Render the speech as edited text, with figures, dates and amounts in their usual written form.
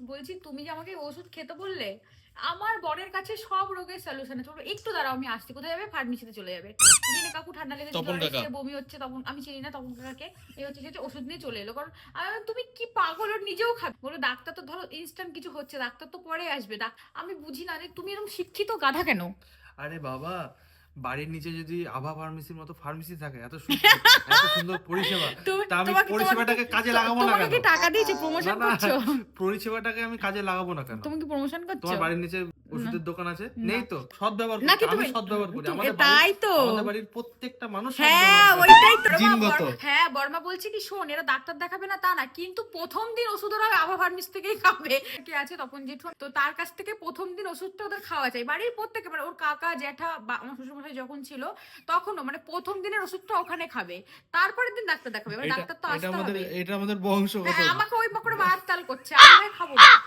বলছি তুমি যে আমাকে ওষুধ খেতে বললে, আমার বরের কাছে সব রোগের সলিউশন আছে। একটু দাঁড়াও, আমি আসছি। কোথায় যাবে? ফার্মেসিতে চলে যাবে। গিয়ে কাকু ঠান্ডা লেগেছে, তপন জ্বর কাকা। এসেছে, বমি হচ্ছে। তখন আমি চিনি না তপন কাকাকে। এই হচ্ছে সেটা, ওষুধ নিয়ে চলে এলো। কারণ তুমি কি পাগল, ওর নিজেও খাবে। বলো ডাক্তার তো ধরো ইনস্ট্যান্ট কিছু হচ্ছে, ডাক্তার তো পরে আসবে। আমি বুঝি না যে তুমি এরকম শিক্ষিত গাধা কেন? আরে বাবা, বাড়ির নিচে যদি আভা ফার্মেসির মতো ফার্মেসি থাকে, এত সুন্দর এত সুন্দর পরিষেবা, তা আমি পরিষেবাটাকে কাজে লাগাবো না তোমাকে কেন? কি টাকা দিয়েছে, না প্রমোশন না, করছো? পরিষেবাটাকে আমি কাজে লাগাবো না কেন? তুমি কি প্রমোশন করছো? তোমার বাড়ির নিচে ওষুধের দোকান আছে? নেই তো? সৎ ব্যবহার নাকি করছি, আমি তুমি- সৎ ব্যবহার করি। তুমি- আমাদের তাই তো। আমাদের বাড়ির প্রত্যেকটা মানুষ সৎ হ্যাঁ ব্যবহার করে। ওইটাই তো। জিনগত। হ্যাঁ বর্মা বলছে কি, শোন এরা ডাক্তার দেখাবে না তা না, কিন্তু প্রথম দিন ওষুধ ওরা আভা ফার্মেসি থেকেই খাবে। কে আছে তপন জেঠু, তো তার কাছ থেকে প্রথম দিন ওষুধটা ওদের খাওয়া যায়। বাড়ির প্রত্যেকে, মানে ওর কাকা জ্যাঠা বা আমার শ্বশুরমশাই যখন ছিল তখনও, মানে প্রথম দিনের ওষুধটা ওখানে খাবে, তারপরের দিন ডাক্তার দেখাবে। এবার ডাক্তার তো আসতে হবে। এটা আমাদের বংশগত। হ্যাঁ, আমাকে ওই করে মারার তাল করছে, আমি খাবো না।